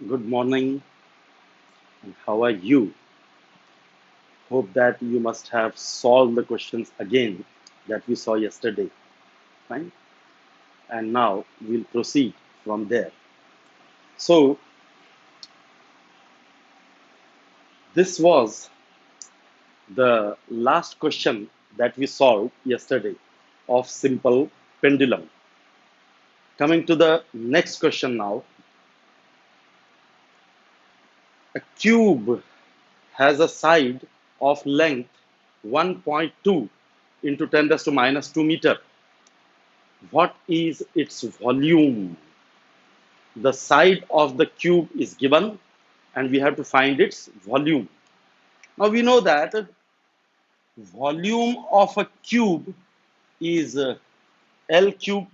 Good morning, and how are you? Hope that you must have solved the questions again that we saw yesterday. Fine. And now we'll proceed from there. So, this was the last question that we solved yesterday of simple pendulum. Coming to the next question now. A cube has a side of length 1.2 into 10 raised to minus 2 meter. What is its volume? The side of the cube is given and we have to find its volume. Now we know that volume of a cube is L cube,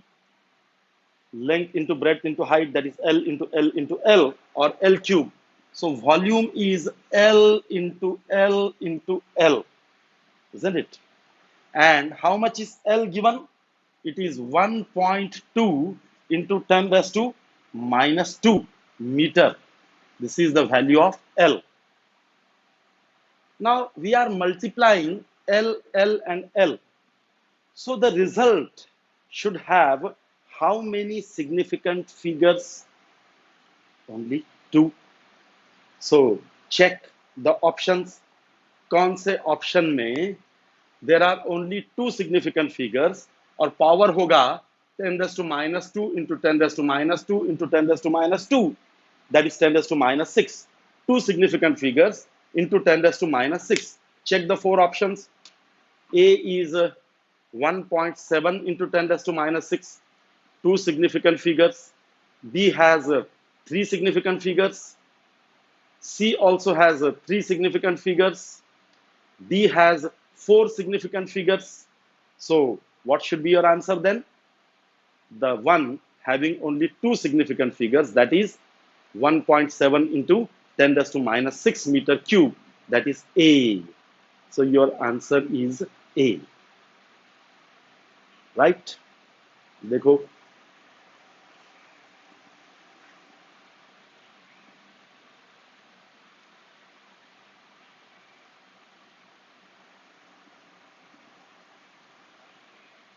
length into breadth into height, that is L into L, or L cube. So volume is L into L, isn't it? And how much is L given? It is 1.2 into 10 raised to minus 2 meter. This is the value of L. Now we are multiplying L and L. So the result should have how many significant figures? Only 2. So check the options. कौन से option में there are only 2 significant figures और power होगा 10 raised to minus 2 into 10 raised to minus 2 into 10 raised to minus 2, that is 10 raised to minus 6. 2 significant figures into 10 raised to minus 6. Check the 4 options. A is 1.7 into 10 raised to minus 6, 2 significant figures. B has 3 significant figures. C also has 3 significant figures. D has 4 significant figures. So what should be your answer then? The one having only 2 significant figures, that is 1.7 into 10 raised to minus 6 meter cube, that is A. So your answer is A. Right? देखो.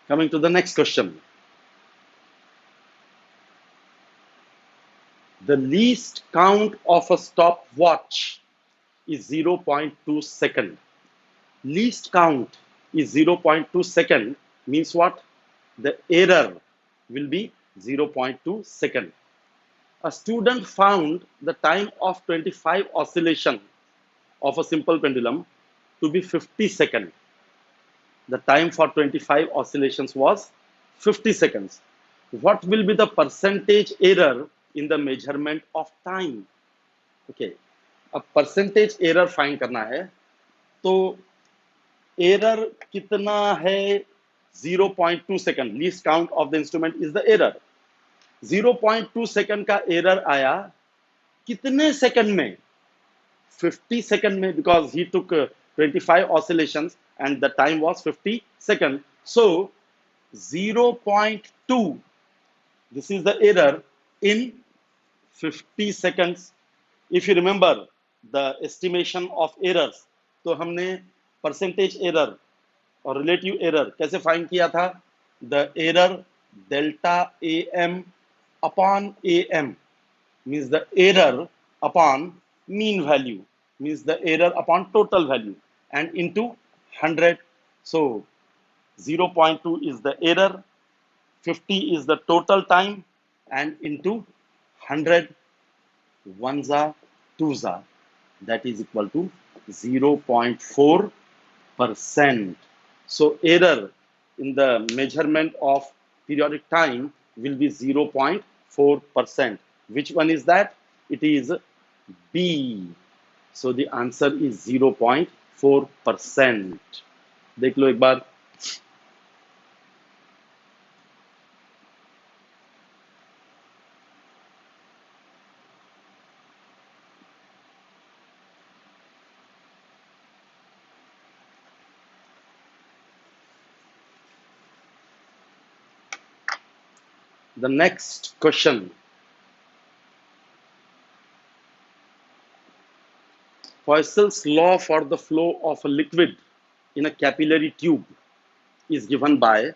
Coming to the next question. The least count of a stopwatch is 0.2 second. Least count is 0.2 second means what? The error will be 0.2 second. A student found the time of 25 oscillation of a simple pendulum to be 50 seconds. The time for 25 oscillations was 50 seconds. What will be the percentage error in the measurement of time? Okay, अब percentage error find करना है तो error कितना है? 0.2 second. Least count of the instrument is the error. 0.2 second का error आया कितने second में? 50 सेकंड में, because he took 25 oscillations and the time was 50 seconds. So 0.2, this is the error in 50 seconds. If you remember the estimation of errors, तो हमने percentage error और relative error कैसे find किया था? The error delta am upon am means the error upon mean value, means the error upon total value, and into 100. So 0.2 is the error, 50 is the total time, and into 100, ones are twos are, that is equal to 0.4%. So error in the measurement of periodic time will be 0.4%. Which one is that? It is B. So the answer is 0.4%. देख लो एक बार. The next question. Poisson's law for the flow of a liquid in a capillary tube is given by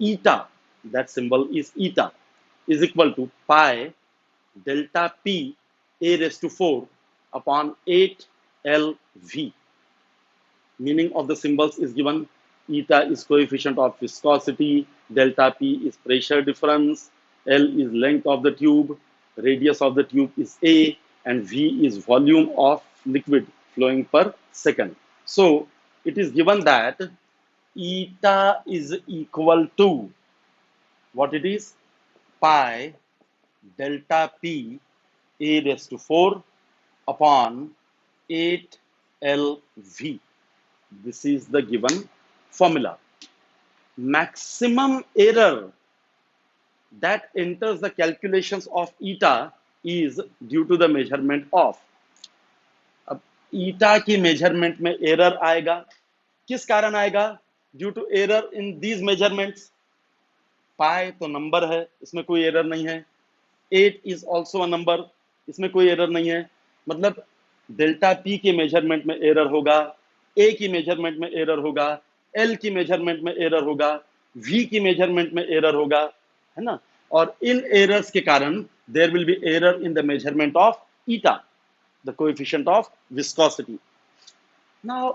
eta, that symbol is eta, is equal to pi delta p a raised to 4 upon 8 LV. Meaning of the symbols is given. Eta is coefficient of viscosity, delta P is pressure difference, L is length of the tube, radius of the tube is A, and V is volume of liquid flowing per second. So it is given that eta is equal to what it is? Pi delta P A raised to 4 upon 8 LV. This is the given formula. Maximum error that enters the calculations of eta is due to the measurement of. अब eta की measurement में error आएगा. किस कारण आएगा? Due to error in these measurements. pi तो number है, इसमें कोई error नहीं है. 8 is also a number, इसमें कोई error नहीं है. मतलब डेल्टा P के measurement में error होगा, A की मेजरमेंट में एरर होगा, L की मेजरमेंट में एरर होगा, V की मेजरमेंट में एरर होगा, है ना. और इन एरर्स के कारण there will be error in the measurement of eta, the coefficient of viscosity. Now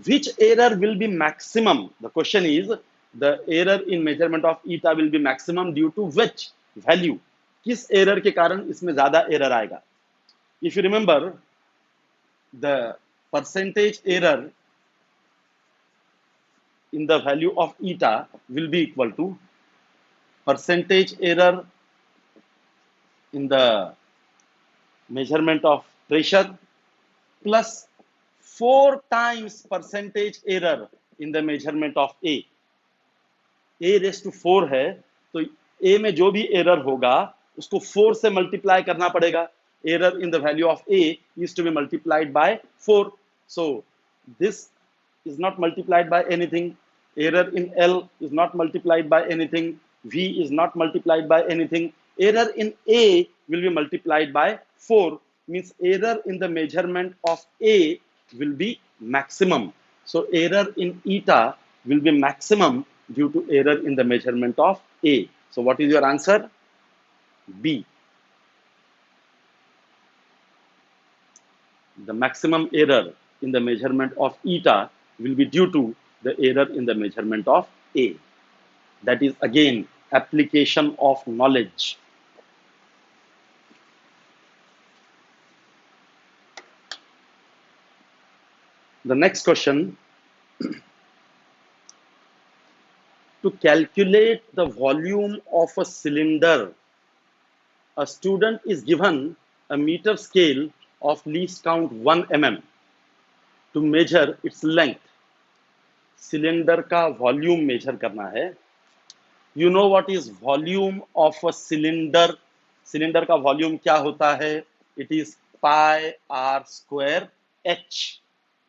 which error will be maximum? The question is the error in measurement of eta will be maximum due to which value? किस error के कारण इसमें ज्यादा error आएगा? If you remember, the percentage error in the value of eta will be equal to percentage error in the measurement of pressure plus 4 times percentage error in the measurement of A. A raised to 4 है, तो A में जो भी error होगा उसको 4 से multiply करना पड़ेगा. Error in the value of A is to be multiplied by 4. So this is not multiplied by anything. Error in L is not multiplied by anything. V is not multiplied by anything. Error in A will be multiplied by 4. Means error in the measurement of A will be maximum. So error in eta will be maximum due to error in the measurement of A. So what is your answer? B. The maximum error in the measurement of eta will be due to the error in the measurement of A. That is again application of knowledge. The next question, to calculate the volume of a cylinder, a student is given a meter scale of least count 1 mm to measure its length. Cylinder का volume measure करना है. You know what is volume of a cylinder? Cylinder का volume क्या होता है? It is pi r square h.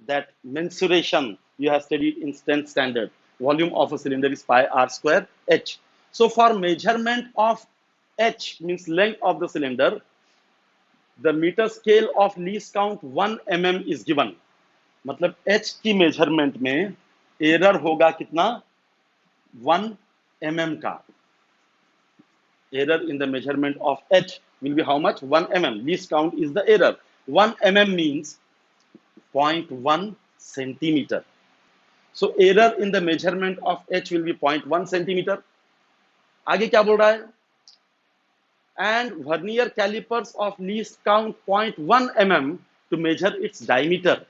That mensuration you have studied in 10th standard. Volume of a cylinder is pi r square h. So for measurement of h means length of the cylinder, the meter scale of least count 1 mm is given. मतलब h की measurement में error होगा कितना? 1 mm का. Error in the measurement of h will be how much? 1 mm. Least count is the error. 1 mm means 0.1 centimeter. So error in the measurement of h will be 0.1 centimeter. आगे क्या बोल रहा है? And vernier calipers of least count 0.1 mm to measure its diameter.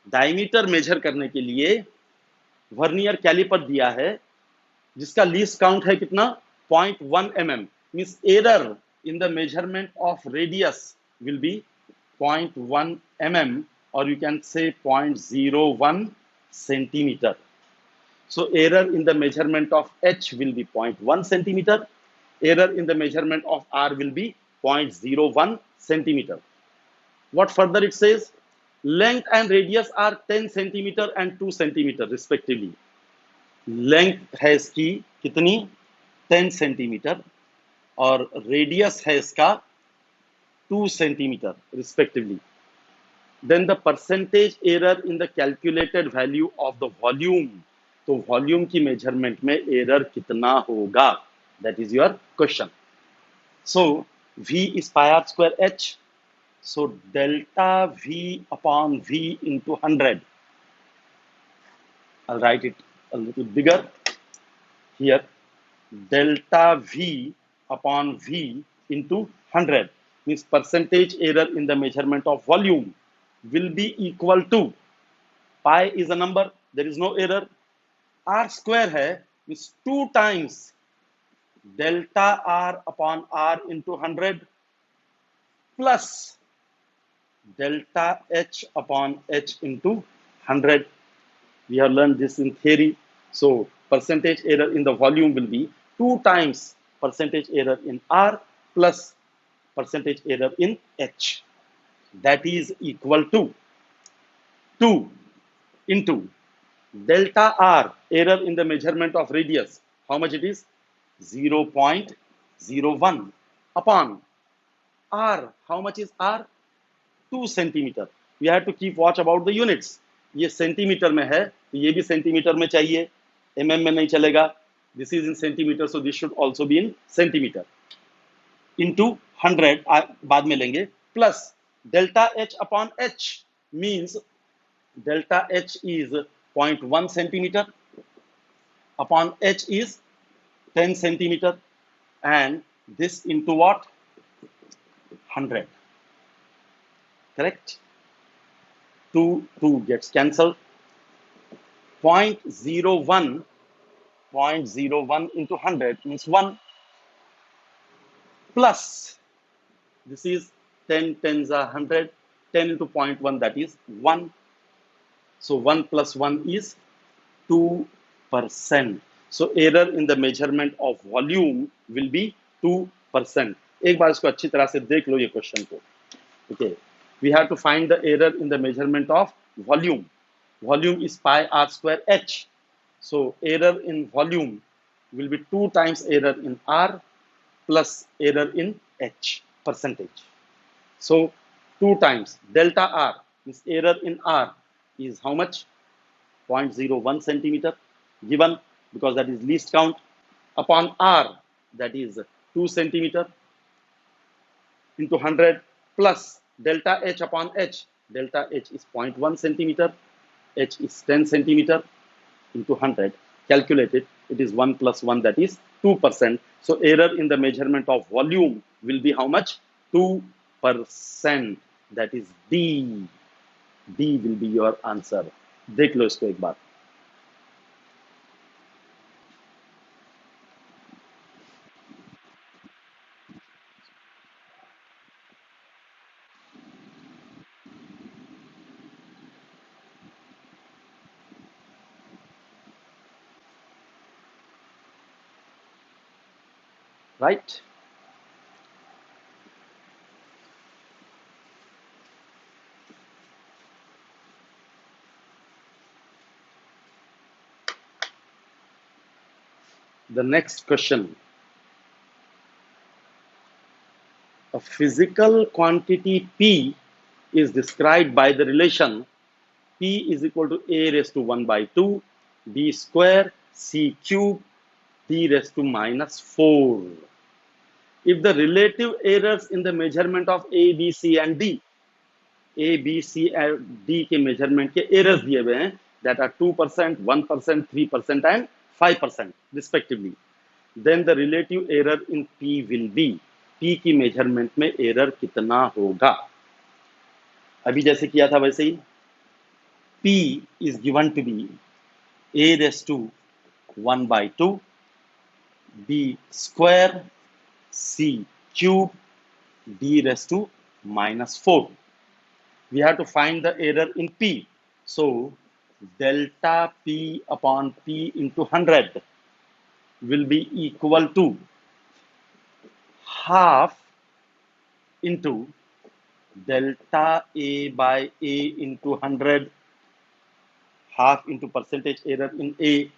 Diameter measure करने के लिए vernier caliper दिया है जिसका लीस्ट काउंट है कितना? 0.1 mm. Means error in the measurement of radius will be 0.1 mm, or you can say 0.01 centimeter. So error in the measurement of h will be 0.1 centimeter. Error in the measurement of r will be 0.01 centimeter. What further it says? Length and radius are 10 centimeter and 2 centimeter respectively. Length है इसकी कितनी? 10 centimeter और radius है इसका 2 centimeter respectively. then the percentage error in the calculated value of the volume, तो volume की measurement में error कितना होगा, that is your question. So v is pi r square h, so delta v upon v into 100. I'll write it a little bigger here. Delta v upon v into 100 means percentage error in the measurement of volume will be equal to, pi is a number, there is no error, r square hai means 2 times delta r upon r into 100 plus delta h upon h into 100. We have learned this in theory. So percentage error in the volume will be 2 times percentage error in R plus percentage error in H. That is equal to 2 into delta R, error in the measurement of radius. How much it is? 0.01 upon R. How much is R? 2 centimeter. We have to keep watch about the units. ये centimetre में है तो ये भी centimetre में चाहिए, mm में नहीं चलेगा. This is in centimeter, so this should also be in centimeter. Into 100 बाद में लेंगे, plus delta h upon h means delta h is 0.1 centimeter upon h is 10 centimeter, and this into what? 100. Correct? 2 gets cancelled. 0.01 into 100 means 1 plus, this is 10 tens are 100, 10 into 0.1, that is 1. So 1 plus 1 is 2%. So error in the measurement of volume will be 2%. एक बार इसको अच्छी तरह से देख लो ये question को. Okay, we have to find the error in the measurement of volume. Volume is pi r square h. So error in volume will be 2 times error in R plus error in H, percentage. So 2 times delta R means error in R is how much? 0.01 centimeter given, because that is least count, upon R, that is 2 centimeter, into 100 plus delta H upon H. Delta H is 0.1 centimeter, H is 10 centimeter, into 100. Calculated, it is 1 plus 1, that is 2%. So error in the measurement of volume will be how much? 2%. That is D. D will be your answer. देख लो इसको एक बार. Right? The next question. A physical quantity P is described by the relation P is equal to A raised to 1 by 2, B square, C cube, D raised to minus 4. If the relative errors in the measurement of A, B, C and D, A, B, C and D के measurement के errors दिए हुए हैं, that are 2%, 1%, 3% and 5% respectively, then the relative error in P will be, P की measurement में error कितना होगा. अभी जैसे किया था वैसे ही, P is given to be A raised to 1 by 2, B square, C cube, D raised to minus 4. We have to find the error in P. So delta P upon P into 100 will be equal to half into delta A by A into 100, half into percentage error in A,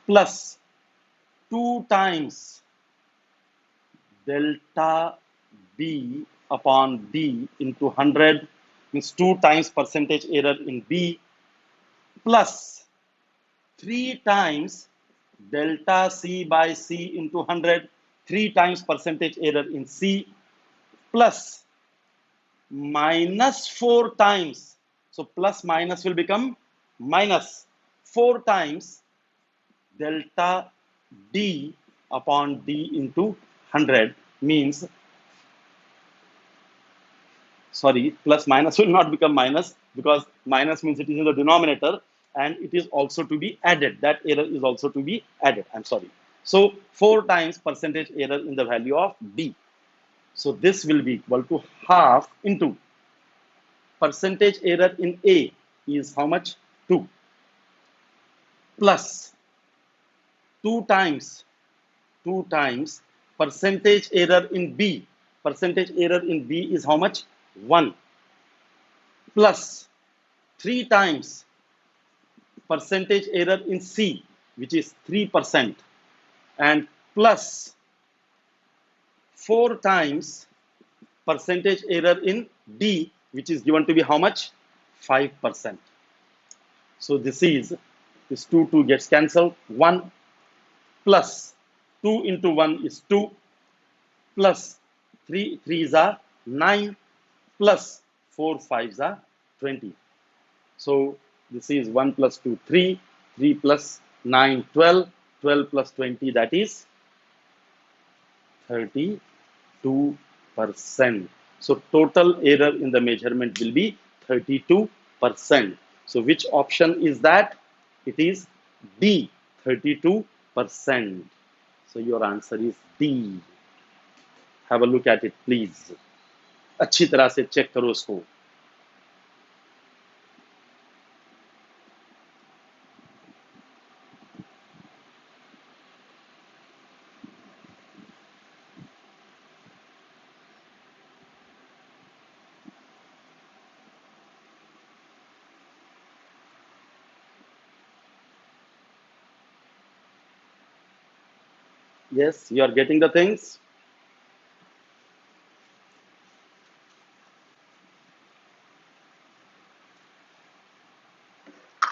plus 2 times delta B upon D into 100 means 2 times percentage error in B plus 3 times delta C by C into 100, 3 times percentage error in C plus minus 4 times. So plus minus will become minus 4 times delta D upon D into 100 means, sorry, plus minus will not become minus because minus means it is in the denominator and it is also to be added. That error is also to be added. I'm sorry. So 4 times percentage error in the value of D. So this will be equal to half into percentage error in A is how much? 2 plus 2 times 2 times percentage error in B. Percentage error in B is how much? 1 plus 3 times percentage error in C, which is 3%, and plus 4 times percentage error in D, which is given to be how much? 5%. So this 2 gets cancelled. 1 plus 2 into 1 is 2 plus 3 3s are 9 plus 4 5s are 20. So this is 1 plus 2 3, 3 plus 9 12, 12 plus 20, that is 32%. So total error in the measurement will be 32%. So which option is that? It is D, 32%. So your answer is D. Have a look at it, please. अच्छी तरह से check करो उसको. Yes, you are getting the things.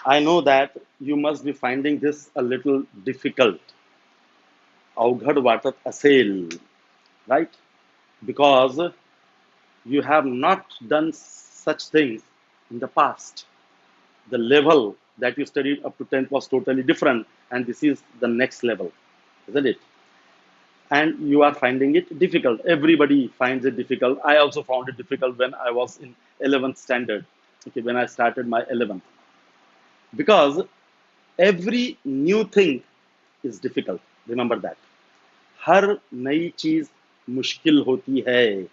I know that you must be finding this a little difficult. अवघड वाटत असेल, right? Because you have not done such things in the past. The level that you studied up to 10th was totally different, and this is the next level, isn't it? And you are finding it difficult. Everybody finds it difficult. I also found it difficult when I was in 11th standard, okay, when I started my 11th. Because every new thing is difficult. Remember that. हर नई चीज मुश्किल होती है.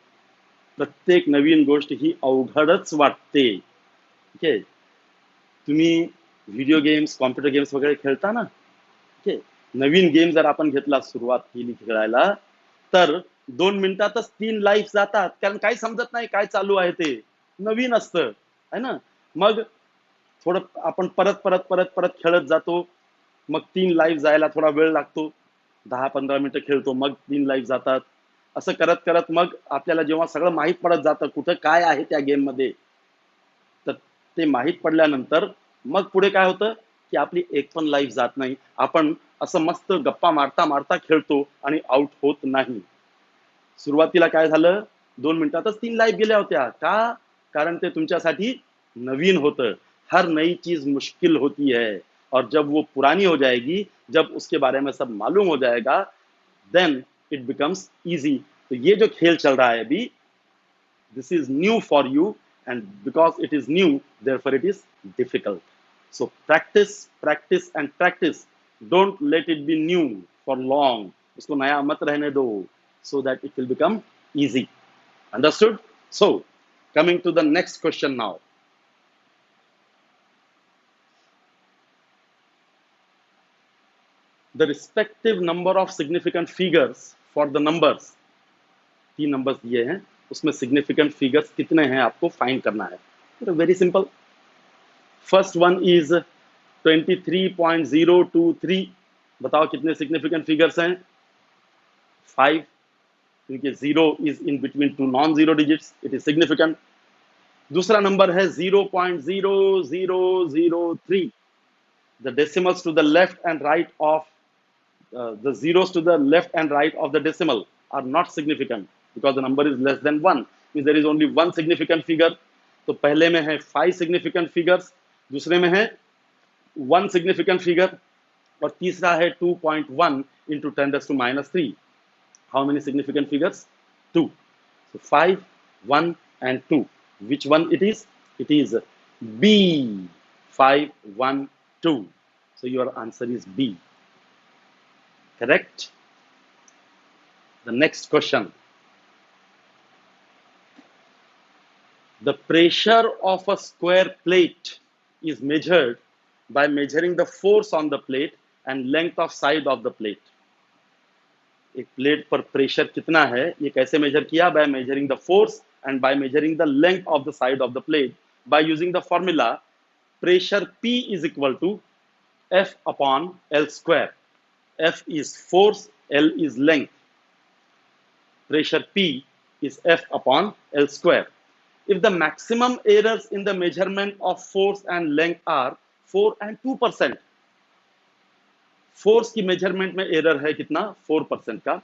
प्रत्येक नवीन गोष्ट ही अवघडच वाटते. Okay, तुम्ही व्हिडिओ गेम्स, कॉम्प्युटर गेम्स वगैरे खेळता ना. ओके, नवीन गेम जर आपण घेतला, सुरुवात केली खेळायला, तर 2 मिनिटातच 3 लाईफ जातात, कारण काही समजत नाही काय चालू आहे ते. नवीन असतं है ना. मग थोडं आपण परत परत परत परत खेळत जातो. मग 3 लाईफ जायला थोडा वेळ लागतो. 10-15 मिनिटं खेळतो, मग 3 लाईफ जातात. असं करत करत मग आपल्याला जेव्हा सगळं माहीत पडत जातं कुठं काय आहे त्या गेम मध्ये, तर ते माहीत पडल्यानंतर मग पुढे काय होतं की आपली एक पण लाईफ जात नाही. आपण असं मस्त गप्पा मारता मारता खेळतो आणि आउट होत नाही. सुरुवातीला काय झालं, 2 मिनिटातच 3 लाईफ गेल्या होत्या. का? कारण ते तुमच्यासाठी नवीन होतं. हर नई चीज मुश्किल होती है, और जब वो पुरानी हो जाएगी, जब उसके बारे में सब मालूम हो जाएगा, देन इट बिकम्स इजी. तो ये जो खेल चल रहा है अभी, this is new for you, and because it is new, therefore it is difficult. So practice, practice and practice. Don't let it be new for long. Usko naya mat rehne do, so that it will become easy. Understood? So coming to the next question now. The respective number of significant figures for the numbers. 3 numbers दिए हैं, उसमें significant figures कितने हैं आपको find करना है. Very simple. First one is 23.023. बताओ कितने सिग्निफिकेंट फिगर्स हैं. 5, क्योंकि 0 is in between 2 non zero digits, it is significant. दूसरा नंबर है 0.0003. The decimals to the left and right of the zeros to the left and right of the decimal are not significant because the number is less than 1. Means there is only one significant figure. तो पहले में है 5 significant figures, दूसरे में है 1 significant figure, और तीसरा है 2.1 into 10 raised to minus 3. How many significant figures? 2. So 5, 1 and 2. Which one it is? It is B. 5, 1, 2. So your answer is B. Correct? The next question. The pressure of a square plate is measured by measuring the force on the plate and length of side of the plate. एक plate पर pressure कितना है ये कैसे major किया? By measuring the force and by measuring the length of the side of the plate by using the formula pressure P is equal to F upon L square. F is force, L is length. Pressure P is F upon L square. If the maximum errors in the measurement of force and length are 4 and 2%, force की measurement में error है कितना? 4% का.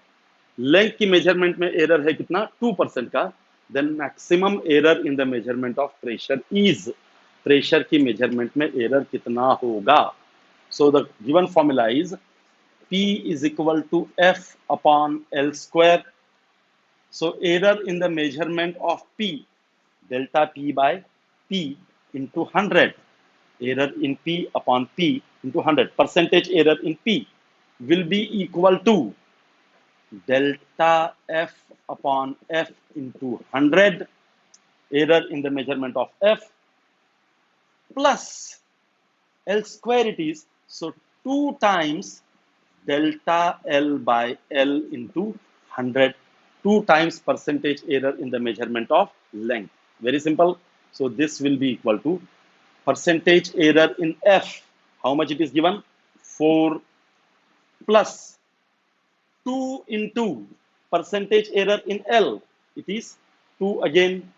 Length की measurement में error है कितना? 2% का. Then maximum error in the measurement of pressure is, pressure की मेजरमेंट में एरर कितना होगा? So the given formula is P is equal to F upon L square. So error in the measurement of P, delta P by P into 100. Error in P upon P into 100. Percentage error in P will be equal to delta F upon F into 100. Error in the measurement of F plus L square it is. So 2 times delta L by L into 100. 2 times percentage error in the measurement of length. Very simple. So this will be equal to percentage error in F. How much it is given? 4 plus 2 into percentage error in L. It is 2 again.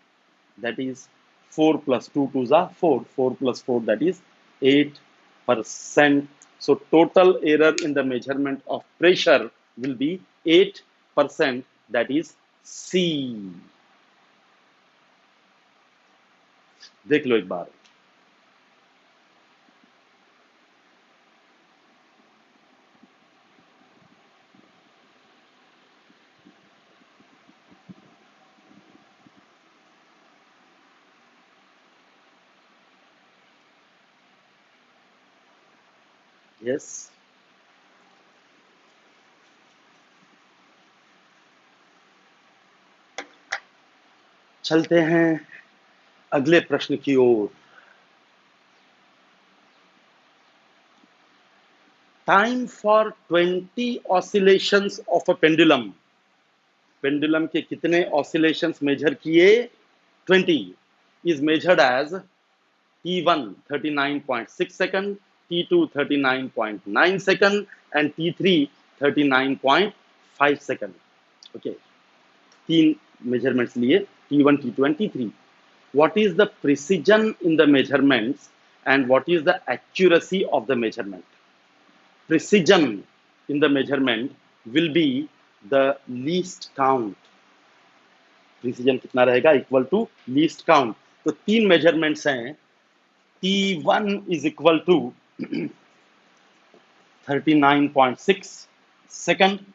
That is 4 plus 2 2s are 4. 4 plus 4, that is 8%. So total error in the measurement of pressure will be 8%. That is C. देख लो एक बार. Yes. चलते हैं अगले प्रश्न की ओर. Time for 20 oscillations of a pendulum. Pendulum के कितने ऑसिलेशंस मेजर किए? 20. Is measured as T1 39.6 second, T2 39.9 second, and T3 39.5 second. Okay, तीन measurements लिए, T1, T2 and T3. What is the precision in the measurements and what is the accuracy of the measurement? Precision in the measurement will be the least count. Precision कितना रहेगा? Equal to least count. तो तीन measurements हैं. T1 is equal to 39.6 second.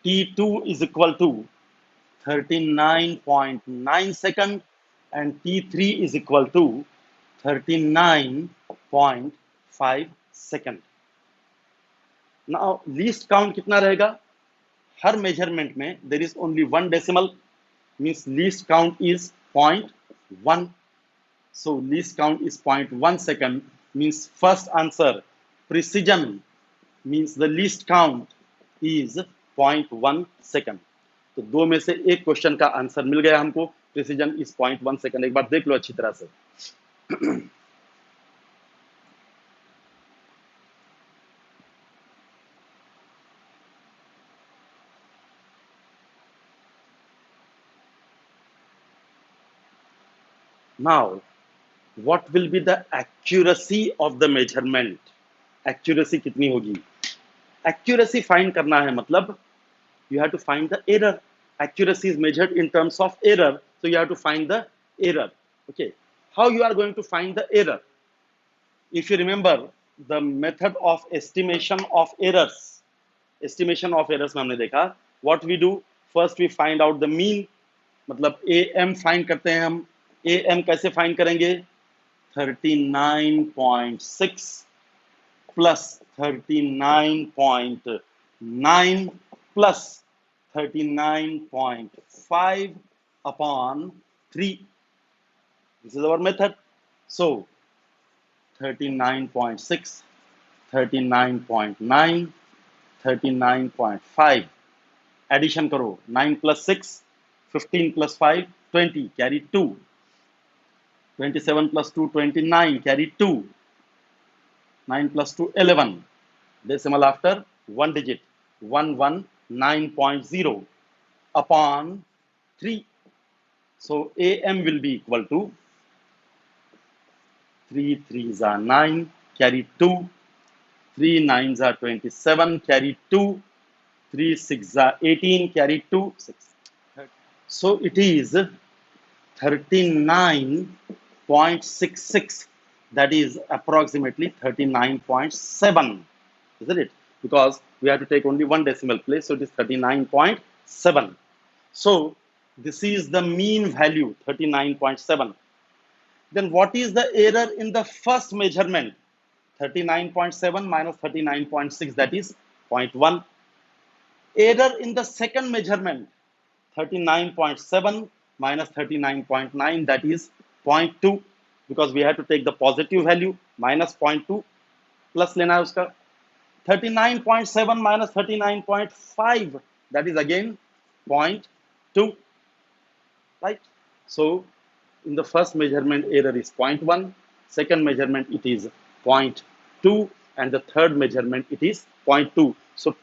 T2 is equal to 39.9 second. And T3 is equal to 39.5 second. Now least count कितना रहेगा? हर measurement में there is only one decimal, means least count is 0.1. So least count is 0.1 second, means first answer precision means the least count is 0.1 second. तो दो में से एक question का answer मिल गया हमको. Precision is 0.1 second. एक बार देख लो अच्छी तरह से. Now, what will be the accuracy of the measurement? Accuracy कितनी होगी? Accuracy find करना है, मतलब you have to find the error. Accuracy is measured in terms of error, so you have to find the error. Okay, how you are going to find the error? If you remember the method of estimation of errors में हमने देखा, what we do, first we find out the mean, मतलब am find करते हैं हम. am कैसे find करेंगे? 39.6 plus 39.9 plus 39.5 upon 3. This is our method. So 39.6, 39.9, 39.5. Addition करो. 9 plus 6, 15 plus 5, 20. Carry 2. 27 plus 2, 29. Carry 2. 9 plus 2, 11. Decimal after one digit. 119.0 upon 3. So AM will be equal to 3 3s are 9, carry 2. 3 9s are 27, carry 2. 3 6s are 18, carry 2. 6. So it is 39.66. That is approximately 39.7. Isn't it? Because we have to take only one decimal place. So it is 39.7. So this is the mean value, 39.7. Then what is the error in the first measurement? 39.7 minus 39.6, that is 0.1. Error in the second measurement, 39.7 minus 39.9, that is 0.2, because we have to take the positive value, minus 0.2 plus लेना है उसका. 39.7 minus 39.5, that is again 0.2, right? So in the first measurement error is 0.1, second measurement it is 0.2, and the third measurement it is 0.2. So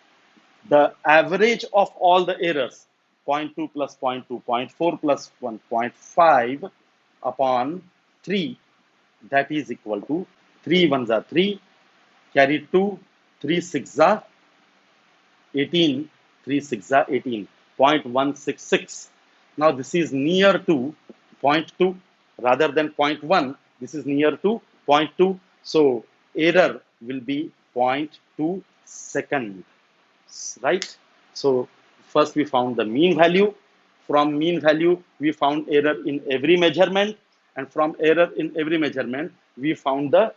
the average of all the errors, 0.2 plus 0.2, 0.4 plus 1, 0.5 upon 3, that is equal to 3 ones are 3, carry 2, 3 6 are 18, 3 6 are 18, 0.166. Now this is near to 0.2 rather than 0.1. This is near to 0.2. So error will be 0.2 second, right? So first we found the mean value. From mean value we found error in every measurement, and from error in every measurement we found the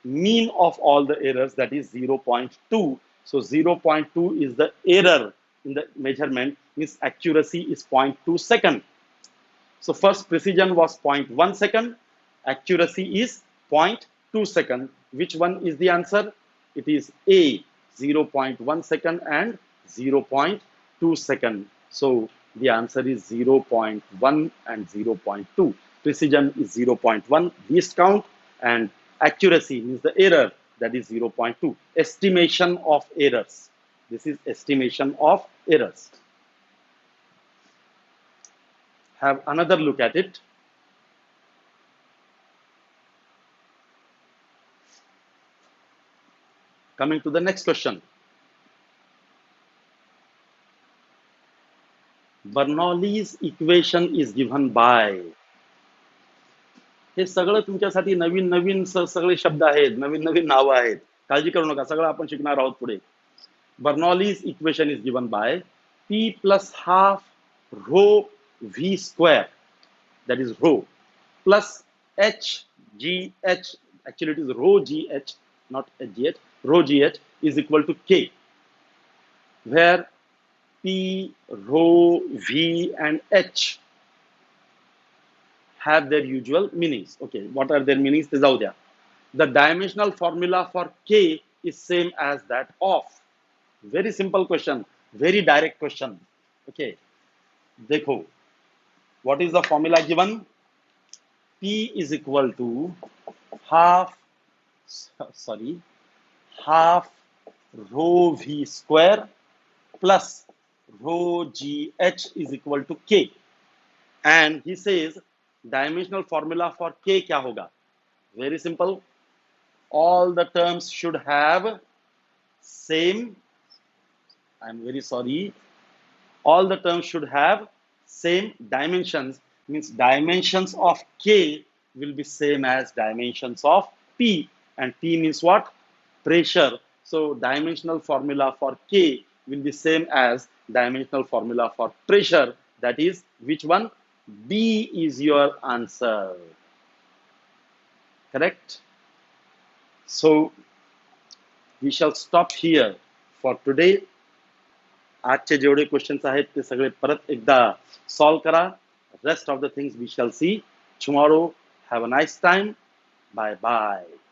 mean of all the errors, that is 0.2. So 0.2 is the error in the measurement, means accuracy is 0.2 second. So first precision was 0.1 second, accuracy is 0.2 second. Which one is the answer? It is A, 0.1 second and 0.2 second. So the answer is 0.1 and 0.2. Precision is 0.1, least count, and accuracy means the error, that is 0.2. Estimation of errors. This is estimation of errors. Have another look at it. Coming to the next question. Bernoulli's equation is given by. हे सगळं तुमच्यासाठी नवीन नवीन सगळे शब्द आहेत, नवीन नवीन नावं आहेत. काळजी करू नका, सगळं आपण शिकणार आहोत पुढे. Bernoulli's equation is given by P plus half rho V square, that is rho, plus H G H, actually it is rho G H, not H G H, rho G H is equal to K, where P, rho, V and H have their usual meanings. Okay, what are their meanings? This is there. The dimensional formula for K is same as that of. Very simple question, very direct question. Okay, देखो, what is the formula given? P is equal to half rho V square plus rho GH is equal to K. And he says dimensional formula for के क्या होगा? Very simple, all the terms should have same, I'm very sorry, all the terms should have same dimensions, means dimensions of k will be same as dimensions of p, and p means what? Pressure. So dimensional formula for k will be same as dimensional formula for pressure. That is which one? B is your answer. Correct? So we shall stop here for today. आजचे जेवढे questions आहेत ते सगळे परत एकदा solve करा. Rest of the things we shall see tomorrow. Have a nice time. Bye bye.